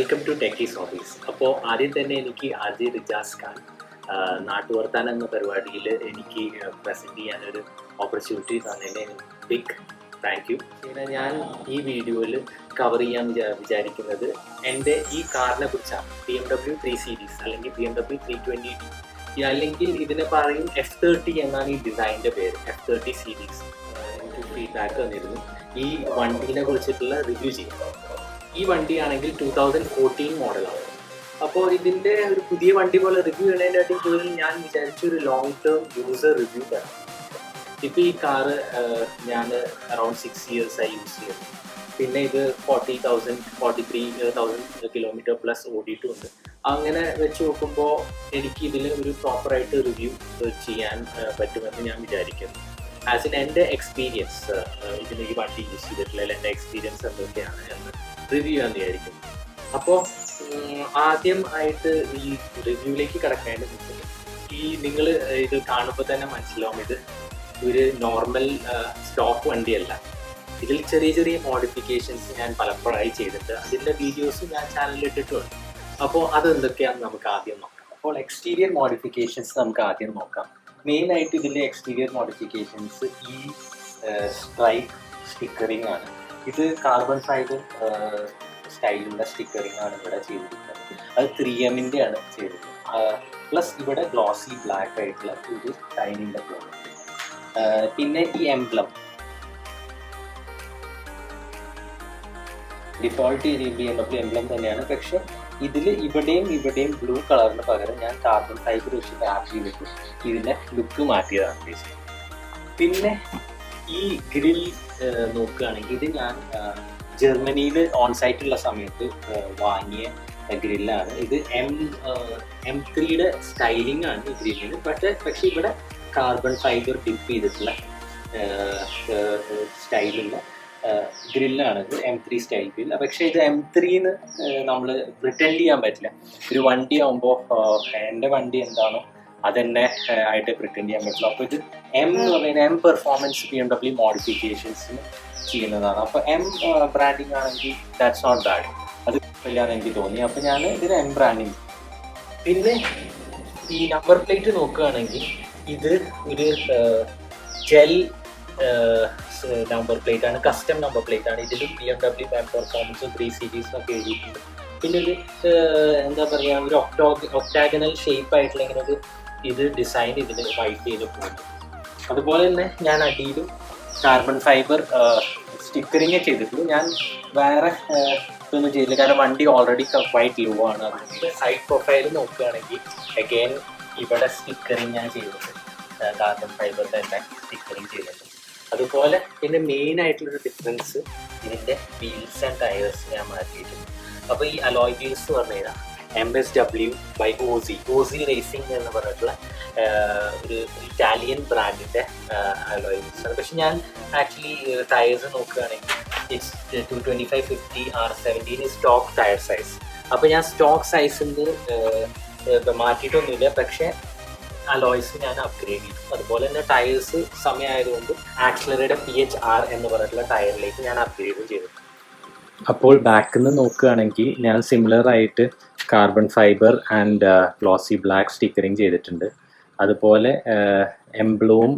Welcome to techies office. അപ്പോൾ ആദ്യം തന്നെ എനിക്ക് ആദ്യ റിജാസ് ഖാൻ നാട്ടുവർത്താനം എന്ന പരിപാടിയിൽ എനിക്ക് പ്രസൻറ്റ് ചെയ്യാനൊരു ഓപ്പർച്യൂണിറ്റി തന്നതിന് ബിഗ് താങ്ക് യു. പിന്നെ ഞാൻ ഈ വീഡിയോയിൽ കവർ ചെയ്യാൻ വിചാരിക്കുന്നത് എൻ്റെ ഈ കാറിനെ കുറിച്ചാണ്. BMW 3 സീരീസ് അല്ലെങ്കിൽ BMW 320D അല്ലെങ്കിൽ ഇതിനെ പറയും F30 എന്നാണ് ഈ ഡിസൈനിൻ്റെ പേര്. F30 സീരീസ് എനിക്ക് ഫീഡ്ബാക്ക് തന്നിരുന്നു ഈ വണ്ടീനെ കുറിച്ചിട്ടുള്ള റിവ്യൂ ചെയ്യാം. ഈ വണ്ടിയാണെങ്കിൽ 2014 മോഡലാണ്. അപ്പോൾ ഇതിൻ്റെ ഒരു പുതിയ വണ്ടി പോലെ റിവ്യൂ ചെയ്യുന്നതിനായിട്ടും കൂടുതൽ ഞാൻ വിചാരിച്ചൊരു ലോങ് ടേം യൂസർ റിവ്യൂ തരാം. ഇപ്പോൾ ഈ കാറ് ഞാൻ അറൗണ്ട് 6 ഇയേഴ്സായി യൂസ് ചെയ്യുന്നു. പിന്നെ ഇത് 43,000 കിലോമീറ്റർ പ്ലസ് ഓടിയിട്ടുമുണ്ട്. അങ്ങനെ വെച്ച് നോക്കുമ്പോൾ എനിക്ക് ഇതിൽ ഒരു പ്രോപ്പറായിട്ട് റിവ്യൂ ചെയ്യാൻ പറ്റുമെന്ന് ഞാൻ വിചാരിക്കുന്നു. ആസ് ഇൻ എൻ്റെ എക്സ്പീരിയൻസ് ഇതിൽ ഈ വണ്ടി യൂസ് ചെയ്തിട്ടുള്ള എൻ്റെ എക്സ്പീരിയൻസ് എന്തൊക്കെയാണ് എന്ന് റിവ്യൂ ചെയ്യാൻ വിചാരിക്കുന്നു. അപ്പോൾ ആദ്യം ആയിട്ട് ഈ റിവ്യൂവിലേക്ക് കിടക്കേണ്ടത് ഈ നിങ്ങൾ ഇത് കാണുമ്പോൾ തന്നെ മനസ്സിലാവും ഇത് ഒരു നോർമൽ സ്റ്റോക്ക് വണ്ടിയല്ല. ഇതിൽ ചെറിയ ചെറിയ മോഡിഫിക്കേഷൻസ് ഞാൻ പലപ്പോഴായി ചെയ്തിട്ട് അതിൻ്റെ വീഡിയോസ് ഞാൻ ചാനലിൽ ഇട്ടിട്ടുണ്ട്. അപ്പോൾ അതെന്തൊക്കെയാണെന്ന് നമുക്ക് ആദ്യം നോക്കാം. അപ്പോൾ എക്സ്റ്റീരിയർ മോഡിഫിക്കേഷൻസ് നമുക്ക് ആദ്യം നോക്കാം. മെയിനായിട്ട് ഇതിൻ്റെ എക്സ്റ്റീരിയർ മോഡിഫിക്കേഷൻസ് ഈ സ്ട്രൈപ്പ് സ്റ്റിക്കറിംഗ് ആണ്. ഇത് കാർബൺ ഫൈബർ സ്റ്റൈലിൻ്റെ സ്റ്റിക്കറിംഗ് ആണ് ഇവിടെ ചെയ്തിരിക്കുന്നത്. അത് 3M ആണ് ചെയ്തിരിക്കുന്നത്. പ്ലസ് ഇവിടെ ഗ്ലോസി ബ്ലാക്ക് ആയിട്ടുള്ള ഒരു ഷൈനിൻ്റെ പോലെ. പിന്നെ ഈ എംബ്ലം ഡിഫോൾട്ട് BMW എംബ്ലം തന്നെയാണ്. പക്ഷെ ഇതിൽ ഇവിടെയും ബ്ലൂ കളറിന് പകരം ഞാൻ കാർബൺ ഫൈബർ വെച്ച് റാപ്പ് ചെയ്തിട്ട് ഇതിൻ്റെ ലുക്ക് മാറ്റിയതാണ്. പിന്നെ ഈ ഗ്രിൽ നോക്കുകയാണെങ്കിൽ ഇത് ഞാൻ ജർമ്മനിയിൽ ഓൺസൈറ്റുള്ള സമയത്ത് വാങ്ങിയ ഗ്രില്ലാണ്. ഇത് M3യുടെ സ്റ്റൈലിംഗ് ആണ് ഈ ഗ്രില്ലിന്. പക്ഷേ ഇവിടെ കാർബൺ ഫൈബർ ഡിപ്പ് ചെയ്തിട്ടുള്ള സ്റ്റൈലുള്ള ഗ്രില്ലാണ്. ഇത് M3 സ്റ്റൈൽ ഗ്രിൽ. പക്ഷേ ഇത് M3ന്ന് നമ്മൾ പ്രിറ്റൻഡ് ചെയ്യാൻ പറ്റില്ല. ഒരു വണ്ടി ആകുമ്പോൾ എൻ്റെ വണ്ടി എന്താണോ അതെന്നെ ആയിട്ട് പ്രിറ്റൻഡ് ചെയ്യാൻ പറ്റില്ല. അപ്പോൾ ഇത് M എന്ന് പറയുന്നത് M പെർഫോമൻസ് BMW മോഡിഫിക്കേഷൻസിന് ചെയ്യുന്നതാണ്. അപ്പോൾ M ബ്രാൻഡിങ് ആണെങ്കിൽ ദാറ്റ്സ് നോട്ട് ബാഡ്. അത് ഇല്ലാതെ എനിക്ക് തോന്നി. അപ്പോൾ ഞാൻ ഇതിന് M ബ്രാൻഡിങ്. പിന്നെ ഈ നമ്പർ പ്ലേറ്റ് നോക്കുകയാണെങ്കിൽ ഇത് ഒരു ജെൽ നമ്പർ പ്ലേറ്റ് ആണ്, കസ്റ്റം നമ്പർ പ്ലേറ്റ് ആണ്. ഇതിലും BMW M പെർഫോമൻസ് 3 സീരീസിനൊക്കെ എഴുതിയിട്ടുണ്ട്. പിന്നെ ഒരു എന്താ പറയുക, ഒരു ഒക്ടാഗണൽ ഷേപ്പ് ആയിട്ടുള്ള ഇങ്ങനെ ഒരു ഇത് ഡിസൈൻ ഇതിന് വൈറ്റ് ചെയ്ത് പോകുന്നു. അതുപോലെ തന്നെ ഞാൻ അടിയിലും കാർബൺ ഫൈബർ സ്റ്റിക്കറിങ് ചെയ്തിട്ടുള്ളൂ. ഞാൻ വേറെ ഇതൊന്നും ചെയ്തില്ല, കാരണം വണ്ടി ഓൾറെഡി വൈറ്റ് ലോ ആണ്. അതുകൊണ്ട് സൈഡ് പ്രൊഫൈൽ നോക്കുകയാണെങ്കിൽ അഗെയിൻ ഇവിടെ സ്റ്റിക്കറിങ് ഞാൻ ചെയ്തിട്ടുണ്ട്, കാർബൺ ഫൈബർ തന്നെ സ്റ്റിക്കറിങ് ചെയ്തിട്ടുണ്ട്. അതുപോലെ പിന്നെ മെയിൻ ആയിട്ടുള്ളൊരു ഡിഫറൻസ് ഇതിൻ്റെ വീൽസ് ആൻഡ് ടയേഴ്സ് ഞാൻ മാറ്റിയിട്ടുണ്ട്. അപ്പോൾ ഈ അലോയ് വീൽസ് എന്ന് പറഞ്ഞു കഴിഞ്ഞാൽ MSW ബൈ ഓസി റേസിംഗ് എന്ന് പറഞ്ഞിട്ടുള്ള ഒരു ഇറ്റാലിയൻ ബ്രാൻഡിൻ്റെ അലോയ് വീൽസ് ആണ്. പക്ഷെ ഞാൻ ആക്ച്വലി ടയേഴ്സ് നോക്കുകയാണെങ്കിൽ it's 225/50 R17 stock tyre size. അപ്പോൾ ഞാൻ സ്റ്റോക്ക് സൈസിൽ നിന്ന് മാറ്റിയിട്ടൊന്നുമില്ല, പക്ഷേ അലോയ്സ് ഞാൻ അപ്ഗ്രേഡ് ചെയ്തു. അതുപോലെ തന്നെ ടയേഴ്സ് സമയമായതുകൊണ്ട് ആക്സിലറിയുടെ PHR എന്ന് പറഞ്ഞിട്ടുള്ള ടയറിലേക്ക് ഞാൻ അപ്ഗ്രേഡ് ചെയ്തു. അപ്പോൾ ബാക്കിൽ നിന്ന് നോക്കുകയാണെങ്കിൽ ഞാൻ സിമിലർ ആയിട്ട് carbon fibre and glossy black stickering ചെയ്തിട്ടുണ്ട്. അതുപോലെ എംബ്ലവും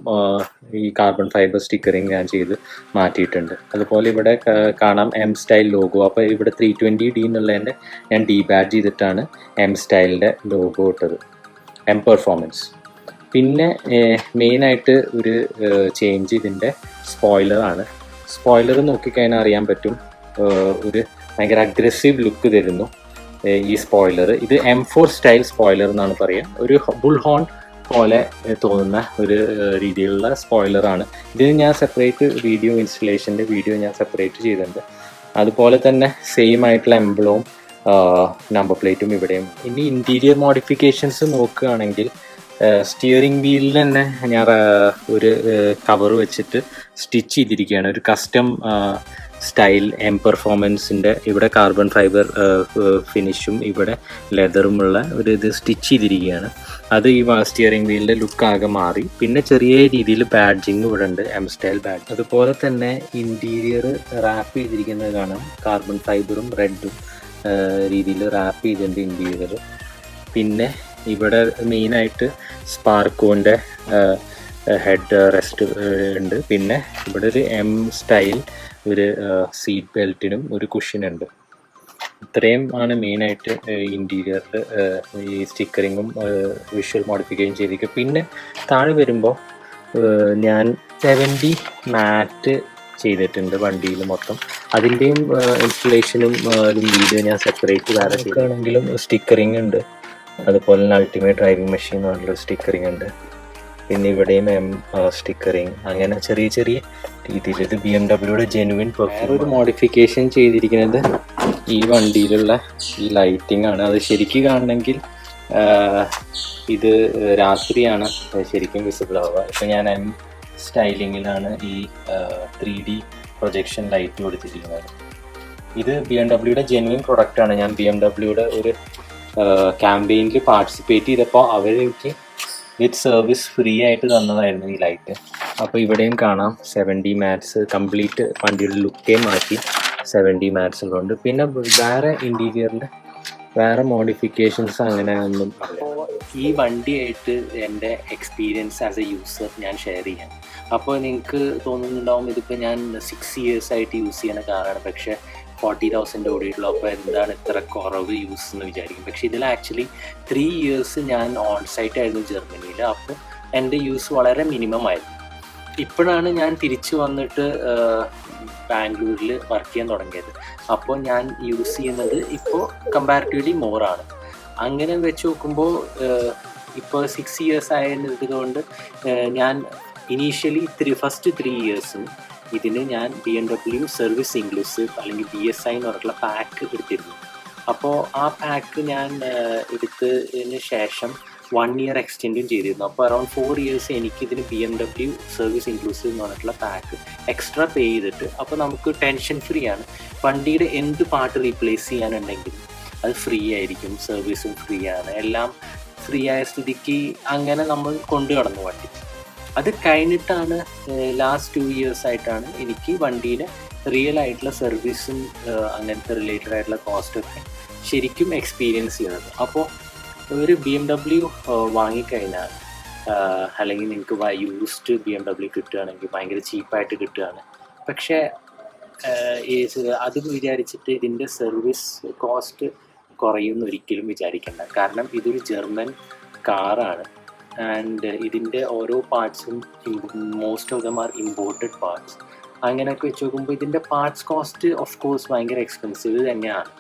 ഈ കാർബൺ ഫൈബർ സ്റ്റിക്കറിങ് ഞാൻ ചെയ്ത് മാറ്റിയിട്ടുണ്ട്. അതുപോലെ ഇവിടെ കാണാം M സ്റ്റൈൽ ലോഗോ. അപ്പോൾ ഇവിടെ 320D എന്നുള്ളതിൻ്റെ ഞാൻ ഡീബാഡ്ജ് ചെയ്തിട്ടാണ് M സ്റ്റൈലിൻ്റെ ലോഗോ ഇട്ടത്, M പെർഫോമൻസ്. പിന്നെ മെയിനായിട്ട് ഒരു ചേഞ്ച് ഇതിൻ്റെ സ്പോയിലറാണ്. സ്പോയിലർ നോക്കിക്കഴിഞ്ഞാൽ അറിയാൻ പറ്റും, ഒരു ഭയങ്കര അഗ്രസീവ് ലുക്ക് തരുന്നു ഈ സ്പോയിലർ. ഇത് M4 സ്റ്റൈൽ സ്പോയിലർ എന്നാണ് പറയുക. ഒരു ബുൾ ഹോൺ പോലെ തോന്നുന്ന ഒരു രീതിയിലുള്ള സ്പോയിലറാണ്. ഇതിന് ഞാൻ സെപ്പറേറ്റ് ഇൻസ്റ്റലേഷൻ്റെ വീഡിയോ ഞാൻ സെപ്പറേറ്റ് ചെയ്തിട്ടുണ്ട്. അതുപോലെ തന്നെ സെയിം ആയിട്ടുള്ള എംബ്ലവും നമ്പർ പ്ലേറ്റും ഇവിടെയും. ഇനി ഇൻറ്റീരിയർ മോഡിഫിക്കേഷൻസ് നോക്കുകയാണെങ്കിൽ സ്റ്റിയറിംഗ് വീലിൽ തന്നെ ഞാൻ ഒരു കവർ വെച്ചിട്ട് സ്റ്റിച്ച് ചെയ്തിരിക്കുകയാണ്. ഒരു കസ്റ്റം സ്റ്റൈൽ M പെർഫോമൻസിൻ്റെ ഇവിടെ കാർബൺ ഫൈബർ ഫിനിഷും ഇവിടെ ലെതറുമുള്ള ഒരു ഇത് സ്റ്റിച്ച് ചെയ്തിരിക്കുകയാണ്. അത് ഈ സ്റ്റിയറിംഗ് വീലിൻ്റെ ലുക്കാകെ മാറി. പിന്നെ ചെറിയ രീതിയിൽ ബാഡ്ജിങ് ഇവിടെ ഉണ്ട്, M സ്റ്റൈൽ ബാഡ്ജ്. അതുപോലെ തന്നെ ഇൻറ്റീരിയർ റാപ്പ് ചെയ്തിരിക്കുന്നത് കാണാം, കാർബൺ ഫൈബറും റെഡും രീതിയിൽ റാപ്പ് ചെയ്തിട്ടുണ്ട് ഇൻറ്റീരിയർ. പിന്നെ ഇവിടെ മെയിനായിട്ട് സ്പാർക്കോൻ്റെ ഹെഡ് റെസ്റ്റ് ഉണ്ട്. പിന്നെ ഇവിടെ ഒരു എം സ്റ്റൈൽ ഒരു സീറ്റ് ബെൽറ്റിനും ഒരു കുഷ്യനുണ്ട്. ഇത്രയും ആണ് മെയിനായിട്ട് ഇൻറ്റീരിയറിൽ ഈ സ്റ്റിക്കറിങ്ങും വിഷ്വൽ മോഡിഫിക്കേഷൻ ചെയ്തിരിക്കുക. പിന്നെ താഴെ വരുമ്പോൾ ഞാൻ 70 മാറ്റ് ചെയ്തിട്ടുണ്ട് വണ്ടിയിൽ മൊത്തം. അതിൻ്റെയും ഇൻസ്റ്റലേഷനും വീഡിയോ ഞാൻ സെപ്പറേറ്റ് വേറെ ചെയ്യണമെങ്കിലും സ്റ്റിക്കറിങ് ഉണ്ട്. അതുപോലെ തന്നെ അൾട്ടിമേറ്റ് ഡ്രൈവിംഗ് മെഷീൻ എന്ന് പറഞ്ഞൊരു സ്റ്റിക്കറിങ് ഉണ്ട്. പിന്നെ ഇവിടെയും സ്റ്റിക്കറിങ്, അങ്ങനെ ചെറിയ ചെറിയ രീതിയിൽ. ഇത് BMW ജെനുവിൻ ഒരു മോഡിഫിക്കേഷൻ ചെയ്തിരിക്കുന്നത് ഈ വണ്ടിയിലുള്ള ഈ ലൈറ്റിംഗ് ആണ്. അത് ശരിക്കും കാണണമെങ്കിൽ ഇത് രാത്രിയാണ് ശരിക്കും വിസിബിൾ ആവുക. ഇപ്പം ഞാൻ M സ്റ്റൈലിങ്ങിലാണ് ഈ 3D പ്രൊജക്ഷൻ ലൈറ്റ് കൊടുത്തിരിക്കുന്നത്. ഇത് BMW ജെനുവിൻ പ്രൊഡക്റ്റാണ്. ഞാൻ BMW ഒരു ക്യാമ്പയിനിൽ പാർട്ടിസിപ്പേറ്റ് ചെയ്തപ്പോൾ അവരെനിക്ക് വിത്ത് സർവീസ് ഫ്രീ ആയിട്ട് തന്നതായിരുന്നു ഈ ലൈറ്റ്. അപ്പോൾ ഇവിടെയും കാണാം 70 മാറ്റ്സ്, കംപ്ലീറ്റ് വണ്ടിയുടെ ലുക്കേ മാറ്റി 70 മാറ്റ്സ് ഉള്ളതുകൊണ്ട്. പിന്നെ വേറെ ഇൻറ്റീരിയറിൽ വേറെ മോഡിഫിക്കേഷൻസ് അങ്ങനെ ഒന്നും. അപ്പോൾ ഈ വണ്ടിയായിട്ട് എൻ്റെ എക്സ്പീരിയൻസ് ആസ് എ യൂസർ ഞാൻ ഷെയർ ചെയ്യാം. അപ്പോൾ നിങ്ങൾക്ക് തോന്നുന്നുണ്ടാവും ഇതിപ്പോൾ ഞാൻ 6 years ആയിട്ട് യൂസ് ചെയ്യുന്ന കാറാണ്, പക്ഷേ 40,000 ഓടിയിട്ടുള്ളൂ, അപ്പോൾ എന്താണ് ഇത്ര കുറവ് യൂസ് എന്ന് വിചാരിക്കും. പക്ഷേ ഇതിൽ ആക്ച്വലി 3 years ഞാൻ ഓൺ സൈറ്റ് ആയിരുന്നു ജർമ്മനിയിൽ. അപ്പോൾ എൻ്റെ യൂസ് വളരെ മിനിമം ആയിരുന്നു. ഇപ്പോഴാണ് ഞാൻ തിരിച്ചു വന്നിട്ട് ബാംഗ്ലൂരിൽ വർക്ക് ചെയ്യാൻ തുടങ്ങിയത്. അപ്പോൾ ഞാൻ യൂസ് ചെയ്യുന്നത് ഇപ്പോൾ കമ്പാരിറ്റീവ്ലി മോറാണ്. അങ്ങനെ വെച്ച് നോക്കുമ്പോൾ ഇപ്പോൾ 6 years ആയതുകൊണ്ട് ഞാൻ ഇനീഷ്യലി ഫസ്റ്റ് 3 years ഇതിന് ഞാൻ BMW സർവീസ് ഇൻക്ലൂസീവ് അല്ലെങ്കിൽ BSI എന്ന് പറഞ്ഞിട്ടുള്ള പാക്ക് എടുത്തിരുന്നു. അപ്പോൾ ആ പാക്ക് ഞാൻ എടുത്തതിന് ശേഷം 1 year എക്സ്റ്റെൻഡും ചെയ്തിരുന്നു. അപ്പോൾ around 4 years എനിക്കിതിന് BMW service inclusive എന്ന് പറഞ്ഞിട്ടുള്ള പാക്ക് എക്സ്ട്രാ പേ ചെയ്തിട്ട്, അപ്പോൾ നമുക്ക് ടെൻഷൻ ഫ്രീ ആണ്. വണ്ടിയുടെ എന്ത് പാർട്ട് റീപ്ലേസ് ചെയ്യാനുണ്ടെങ്കിലും അത് ഫ്രീ ആയിരിക്കും, സർവീസും ഫ്രീ ആണ്, എല്ലാം ഫ്രീ ആയ സ്ഥിതിക്ക് അങ്ങനെ നമ്മൾ കൊണ്ടു നടന്നു വണ്ടി. അത് കഴിഞ്ഞിട്ടാണ് ലാസ്റ്റ് 2 years ആയിട്ടാണ് എനിക്ക് വണ്ടിയുടെ റിയൽ ആയിട്ടുള്ള സർവീസും അങ്ങനത്തെ റിലേറ്റഡ് ആയിട്ടുള്ള കോസ്റ്റൊക്കെ ശരിക്കും എക്സ്പീരിയൻസ് ചെയ്യുന്നത്. അപ്പോൾ ഒരു BMW വാങ്ങിക്കഴിഞ്ഞാൽ അല്ലെങ്കിൽ നിങ്ങൾക്ക് യൂസ്ഡ് BMW കിട്ടുകയാണെങ്കിൽ ഭയങ്കര ചീപ്പായിട്ട് കിട്ടുകയാണ്. പക്ഷേ അത് വിചാരിച്ചിട്ട് ഇതിൻ്റെ സർവീസ് കോസ്റ്റ് കുറയുമെന്ന് ഒരിക്കലും വിചാരിക്കേണ്ട. കാരണം ഇതൊരു ജർമ്മൻ കാറാണ് ആൻഡ് ഇതിൻ്റെ ഓരോ പാർട്സും most of them are imported parts. അങ്ങനെയൊക്കെ വെച്ച് നോക്കുമ്പോൾ ഇതിൻ്റെ പാർട്സ് കോസ്റ്റ് ഓഫ് കോഴ്സ് ഭയങ്കര എക്സ്പെൻസീവ് തന്നെയാണ്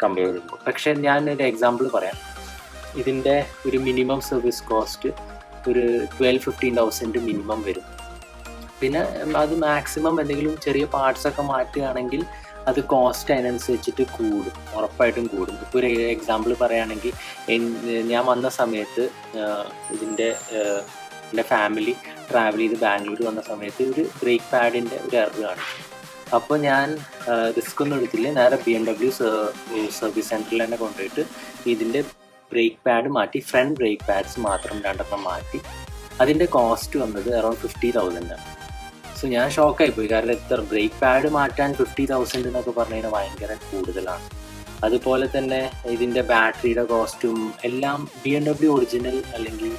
കമ്പയർ ചെയ്യുമ്പോൾ. പക്ഷേ ഞാനൊരു എക്സാമ്പിൾ പറയാം. ഇതിൻ്റെ ഒരു മിനിമം സർവീസ് കോസ്റ്റ് ഒരു 12-15,000 മിനിമം വരും. പിന്നെ അത് മാക്സിമം എന്തെങ്കിലും ചെറിയ പാർട്സൊക്കെ മാറ്റുകയാണെങ്കിൽ അത് കോസ്റ്റ് അതിനനുസരിച്ചിട്ട് കൂടും, ഉറപ്പായിട്ടും കൂടും. ഇപ്പോൾ ഒരു എക്സാമ്പിൾ പറയുകയാണെങ്കിൽ ഞാൻ വന്ന സമയത്ത് എൻ്റെ ഫാമിലി ട്രാവൽ ചെയ്ത് ബാംഗ്ലൂർ വന്ന സമയത്ത് ഒരു ബ്രേക്ക് പാഡിൻ്റെ ഒരു എറർ കാണിച്ചു. അപ്പോൾ ഞാൻ റിസ്ക് ഒന്നും എടുത്തില്ല, നേരെ BMW സർവീസ് സെൻറ്ററിൽ തന്നെ കൊണ്ടുപോയിട്ട് ഇതിൻ്റെ ബ്രേക്ക് പാഡ് മാറ്റി, ഫ്രണ്ട് ബ്രേക്ക് പാഡ്സ് മാത്രം 2 മാറ്റി. അതിൻ്റെ കോസ്റ്റ് വന്നത് അറൗണ്ട് 50,000 ആണ്. സോ ഞാൻ ഷോക്കായിപ്പോയി. കാരണം എത്ര ബ്രേക്ക് പാഡ് മാറ്റാൻ 50,000 എന്നൊക്കെ പറഞ്ഞു കഴിഞ്ഞാൽ ഭയങ്കര കൂടുതലാണ്. അതുപോലെ തന്നെ ഇതിൻ്റെ ബാറ്ററിയുടെ കോസ്റ്റും എല്ലാം BMW ഒറിജിനൽ അല്ലെങ്കിൽ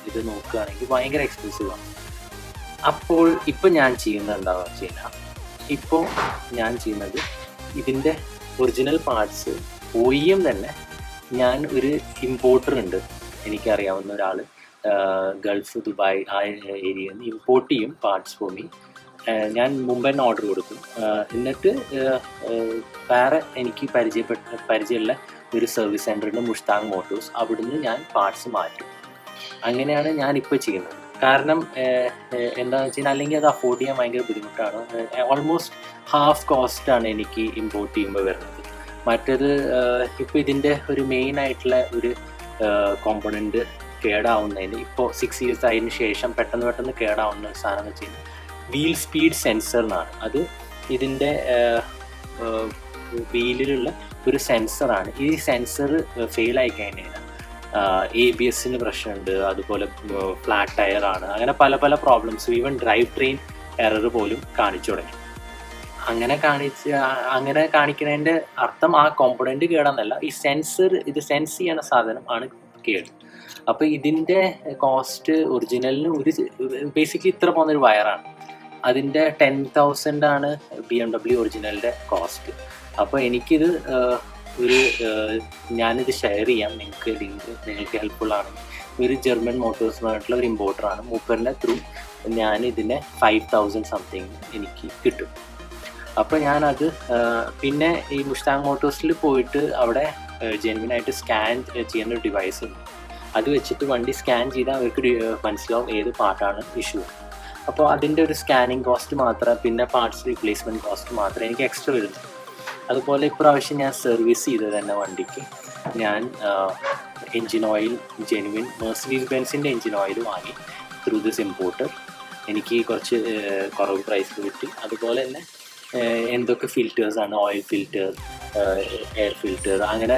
ഇത് നോക്കുകയാണെങ്കിൽ ഭയങ്കര എക്സ്പെൻസീവാണ്. അപ്പോൾ ഇപ്പോൾ ഞാൻ ചെയ്യുന്നത് എന്താണെന്ന് വെച്ച് കഴിഞ്ഞാൽ, ഇപ്പോൾ ഞാൻ ചെയ്യുന്നത് ഇതിൻ്റെ ഒറിജിനൽ പാർട്സ് OEM തന്നെ ഞാൻ ഒരു ഇമ്പോർട്ടർ ഉണ്ട്, എനിക്കറിയാവുന്ന ഒരാൾ ഗൾഫ് ദുബായ് ആ ഏരിയയിൽ നിന്ന് ഇമ്പോർട്ട് ചെയ്യും പാർട്സ് ഫോർ മീ. ഞാൻ മുമ്പ് തന്നെ ഓർഡർ കൊടുക്കും. എന്നിട്ട് വേറെ എനിക്ക് പരിചയമുള്ള ഒരു സർവീസ് സെൻ്ററുണ്ട്, മുഷ്താങ് മോട്ടോഴ്സ്, അവിടുന്ന് ഞാൻ പാർട്സ് മാറ്റും. അങ്ങനെയാണ് ഞാനിപ്പോൾ ചെയ്യുന്നത്. കാരണം എന്താണെന്ന് വെച്ച് കഴിഞ്ഞാൽ അല്ലെങ്കിൽ അത് അഫോർഡ് ചെയ്യാൻ ഭയങ്കര ബുദ്ധിമുട്ടാണ്. ഓൾമോസ്റ്റ് ഹാഫ് കോസ്റ്റാണ് എനിക്ക് ഇമ്പോർട്ട് ചെയ്യുമ്പോൾ വരുന്നത്. മറ്റേത് ഇപ്പോൾ ഇതിൻ്റെ ഒരു മെയിൻ ആയിട്ടുള്ള ഒരു കോമ്പണൻറ്റ് കേടാവുന്നതിന് ഇപ്പോൾ 6 years ആയതിനു ശേഷം പെട്ടെന്ന് കേടാവുന്ന ഒരു സാധനം എന്ന് വെച്ച് കഴിഞ്ഞാൽ വീൽ സ്പീഡ് സെൻസർ എന്നാണ്. അത് ഇതിൻ്റെ വീലിലുള്ള ഒരു സെൻസറാണ്. ഈ സെൻസർ ഫെയിലായി കഴിഞ്ഞാൽ ABSന് പ്രശ്നമുണ്ട്, അതുപോലെ ഫ്ലാറ്റ് ടയറാണ്, അങ്ങനെ പല പ്രോബ്ലംസും ഈവൻ ഡ്രൈവ് ട്രെയിൻ എറർ പോലും കാണിച്ചു തുടങ്ങി. അങ്ങനെ കാണിക്കുന്നതിൻ്റെ അർത്ഥം ആ കോമ്പണൻറ്റ് കേടാന്നല്ല, ഈ സെൻസർ ഇത് സെൻസ് ചെയ്യണ സാധനം ആണ് കേട്. അപ്പോൾ ഇതിൻ്റെ കോസ്റ്റ് ഒറിജിനലിന് ബേസിക്കലി ഇത്ര പോകുന്നൊരു വയറാണ്, അതിൻ്റെ 10,000 ആണ് BMW ഒറിജിനലിൻ്റെ കോസ്റ്റ്. അപ്പോൾ എനിക്കിത് ഞാനിത് ഷെയർ ചെയ്യാം നിങ്ങൾക്ക്, ലിങ്ക് നിങ്ങൾക്ക് ഹെൽപ്ഫുൾ ആണെങ്കിൽ. ഒരു ജർമ്മൻ മോട്ടോഴ്സ് എന്ന് പറഞ്ഞിട്ടുള്ള ഒരു ഇമ്പോർട്ടറാണ്, മൂപ്പറിൻ്റെ ത്രൂ ഞാനിതിനെ 5,000 സംതിങ് എനിക്ക് കിട്ടും. അപ്പോൾ ഞാനത് പിന്നെ ഈ മുസ്താങ് മോട്ടോഴ്സിൽ പോയിട്ട് അവിടെ ജെന്വിനായിട്ട് സ്കാൻ ചെയ്യുന്ന ഒരു ഡിവൈസ് ഉണ്ട്, അത് വെച്ചിട്ട് വണ്ടി സ്കാൻ ചെയ്താൽ അവർക്ക് മനസ്സിലാവും ഏത് പാർട്ടാണ് ഇഷ്യൂ. അപ്പോൾ അതിൻ്റെ ഒരു സ്കാനിങ് കോസ്റ്റ് മാത്രം, പിന്നെ പാർട്സ് റീപ്ലേസ്മെൻറ്റ് കോസ്റ്റ് മാത്രമേ എനിക്ക് എക്സ്ട്രാ വരുന്നു. അതുപോലെ ഇപ്രാവശ്യം ഞാൻ സർവീസ് ചെയ്തത് തന്നെ വണ്ടിക്ക് ഞാൻ എൻജിൻ ഓയിൽ ജെനുവിൻ മെർസിഡീസ് ബെൻസിൻ്റെ എൻജിൻ ഓയിൽ വാങ്ങി ത്രൂ ദിസ് ഇമ്പോർട്ടർ. എനിക്ക് കുറച്ച് കുറവ് പ്രൈസിൽ കിട്ടി. അതുപോലെ തന്നെ എന്തൊക്കെ ഫിൽറ്റേഴ്സാണ്, ഓയിൽ ഫിൽറ്റർ, എയർ ഫിൽറ്റർ, അങ്ങനെ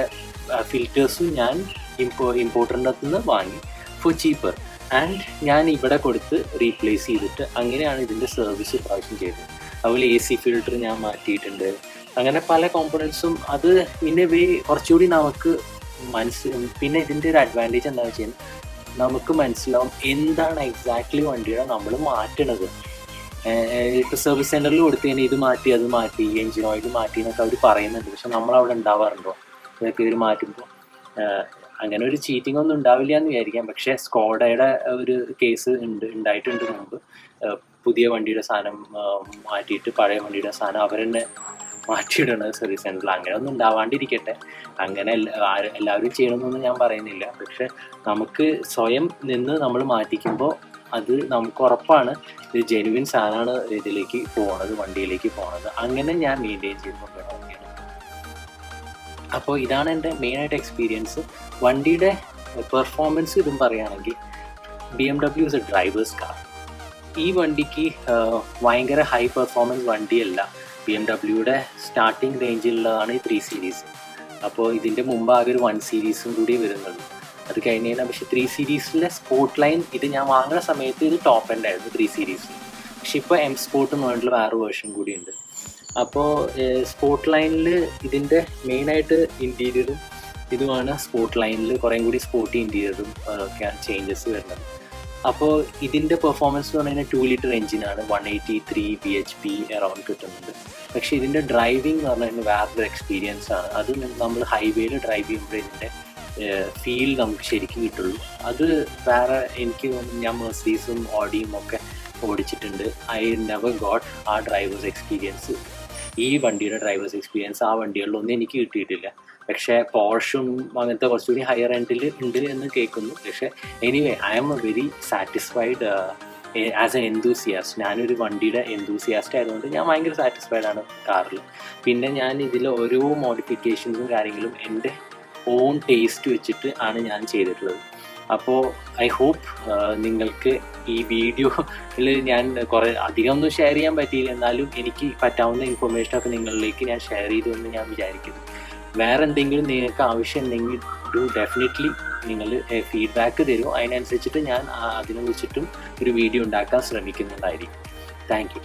ഫിൽറ്റേഴ്സും ഞാൻ ഇമ്പോർട്ടറിൻ്റെ അകത്ത് നിന്ന് വാങ്ങി ഫോർ ചീപ്പർ. ആൻഡ് ഞാൻ ഇവിടെ കൊടുത്ത് റീപ്ലേസ് ചെയ്തിട്ട് അങ്ങനെയാണ് ഇതിൻ്റെ സർവീസ് പ്രാവശ്യം ചെയ്തത്. അതുപോലെ AC ഫിൽറ്റർ ഞാൻ മാറ്റിയിട്ടുണ്ട്. അങ്ങനെ പല കോമ്പണൻസും അത് പിന്നെ കുറച്ചുകൂടി നമുക്ക് പിന്നെ ഇതിൻ്റെ ഒരു അഡ്വാൻറ്റേജ് എന്താണെന്ന് വെച്ച് കഴിഞ്ഞാൽ നമുക്ക് മനസ്സിലാവും എന്താണ് എക്സാക്ട്ലി വണ്ടിയുടെ നമ്മൾ മാറ്റണത്. ഇപ്പോൾ സർവീസ് സെൻറ്ററിൽ കൊടുത്തു കഴിഞ്ഞാൽ ഇത് മാറ്റി അത് മാറ്റി എൻജിൻ ഓയിൽ മാറ്റി എന്നൊക്കെ അവർ പറയുന്നുണ്ട്, പക്ഷെ നമ്മളവിടെ ഉണ്ടാവാറുണ്ടോ ഇതൊക്കെ ഇവർ മാറ്റുമ്പോൾ? അങ്ങനെ ഒരു ചീറ്റിംഗ് ഒന്നും ഉണ്ടാവില്ല എന്ന് വിചാരിക്കാം. പക്ഷേ സ്കോഡയുടെ ഒരു കേസ് ഉണ്ടായിട്ടുണ്ട് മുമ്പ്. പുതിയ വണ്ടിയുടെ സാധനം മാറ്റിയിട്ട് പഴയ വണ്ടിയുടെ സാധനം അവർ തന്നെ മാറ്റിയിടണത് സർവീസ് സെൻറ്ററിൽ. അങ്ങനെ ഒന്നും ഉണ്ടാവാണ്ടിരിക്കട്ടെ. അങ്ങനെ എല്ലാവരും ചെയ്യണമെന്നൊന്നും ഞാൻ പറയുന്നില്ല, പക്ഷെ നമുക്ക് സ്വയം നിന്ന് നമ്മൾ മാറ്റിക്കുമ്പോൾ അത് നമുക്ക് ഉറപ്പാണ് ഇത് ജെനുവിൻ സാധനമാണ് ഇതിലേക്ക് പോണത്, വണ്ടിയിലേക്ക് പോണത്. അങ്ങനെ ഞാൻ മെയിൻറ്റെയിൻ ചെയ്ത് കൊണ്ടുപോകണം. അപ്പോൾ ഇതാണ് എൻ്റെ മെയിനായിട്ട് എക്സ്പീരിയൻസ്. വണ്ടിയുടെ പെർഫോമൻസ് ഇതും പറയുകയാണെങ്കിൽ BMW is A drivers car. ഈ വണ്ടിക്ക് ഭയങ്കര ഹൈ പെർഫോമൻസ് വണ്ടിയല്ല. BMW സ്റ്റാർട്ടിങ് റേഞ്ചിലുള്ളതാണ് ഈ 3 സീരീസ്. അപ്പോൾ ഇതിൻ്റെ മുമ്പ് ആകെ ഒരു 1 സീരീസും കൂടി വരുന്നുള്ളൂ. അത് കഴിഞ്ഞ് കഴിഞ്ഞാൽ പക്ഷേ 3 സീരീസിലെ സ്പോർട്ട് ലൈൻ ഇത് ഞാൻ വാങ്ങുന്ന സമയത്ത് ഇത് ടോപ്പ് എൻഡ് ആയിരുന്നു 3 സീരീസിൽ. പക്ഷെ ഇപ്പോൾ M സ്പോർട്ട് എന്ന് പറഞ്ഞിട്ടുള്ള വേറെ വേർഷൻ കൂടി ഉണ്ട്. അപ്പോൾ സ്പോർട്ട് ലൈനിൽ ഇതിൻ്റെ മെയിനായിട്ട് ഇൻറ്റീരിയറും ഇതുമാണ്. സ്പോർട്ട് ലൈനിൽ കുറേ കൂടി സ്പോർട്ടി ഇൻറ്റീരിയറും ഒക്കെയാണ് ചേഞ്ചസ് വരുന്നത്. അപ്പോൾ ഇതിൻ്റെ പെർഫോമൻസ് എന്ന് പറഞ്ഞാൽ 2 ലിറ്റർ എഞ്ചിനാണ്, 183 bhp അറൗണ്ട് കിട്ടുന്നുണ്ട്. പക്ഷേ ഇതിൻ്റെ ഡ്രൈവിംഗ് എന്ന് പറഞ്ഞാൽ വേറൊരു എക്സ്പീരിയൻസ് ആണ്. അത് നമ്മൾ ഹൈവേയിൽ ഡ്രൈവ് ചെയ്യുമ്പോൾ ഇതിൻ്റെ ഫീൽ നമുക്ക് ശരിക്കും കിട്ടുള്ളൂ. അത് വേറെ എനിക്ക് ഞാൻ മെർസിഡീസും ഓഡിയും ഒക്കെ ഓടിച്ചിട്ടുണ്ട്. ഐ നെവർ ഗോട്ട് ആ ഡ്രൈവേഴ്സ് എക്സ്പീരിയൻസ്. ഈ വണ്ടിയുടെ ഡ്രൈവേഴ്സ് എക്സ്പീരിയൻസ് ആ വണ്ടികളിലൊന്നും എനിക്ക് കിട്ടിയിട്ടില്ല. പക്ഷേ പോർഷും അങ്ങനത്തെ കുറച്ചുകൂടി ഹയർ എൻഡിൽ ഉണ്ട് എന്ന് കേൾക്കുന്നു. പക്ഷേ anyway I am very satisfied as a enthusiast. ഞാനൊരു വണ്ടിയുടെ എന്തൂസിയാസ്റ്റ് ആയതുകൊണ്ട് ഞാൻ ഭയങ്കര സാറ്റിസ്ഫൈഡ് ആണ് കാറിൽ. പിന്നെ ഞാൻ ഇതിൽ ഓരോ മോഡിഫിക്കേഷൻസും കാര്യങ്ങളും എൻ്റെ ഓൺ ടേസ്റ്റ് വെച്ചിട്ട് ആണ് ഞാൻ ചെയ്തിട്ടുള്ളത്. അപ്പോൾ ഐ ഹോപ്പ് നിങ്ങൾക്ക് ഈ വീഡിയോയിൽ ഞാൻ കുറേ അധികമൊന്നും ഷെയർ ചെയ്യാൻ പറ്റിയില്ല, എന്നാലും എനിക്ക് പറ്റാവുന്ന ഇൻഫർമേഷനൊക്കെ നിങ്ങളിലേക്ക് ഞാൻ ഷെയർ ചെയ്തു എന്ന് ഞാൻ വിചാരിക്കുന്നു. വേറെ എന്തെങ്കിലും നിങ്ങൾക്ക് ആവശ്യമുണ്ടെങ്കിൽ ഡെഫിനറ്റ്ലി നിങ്ങൾ ഫീഡ്ബാക്ക് തരും. അതിനനുസരിച്ചിട്ട് ഞാൻ അതിനെ വെച്ചിട്ടും ഒരു വീഡിയോ ഉണ്ടാക്കാൻ ശ്രമിക്കുന്നുണ്ടായിരിക്കും. Thank you.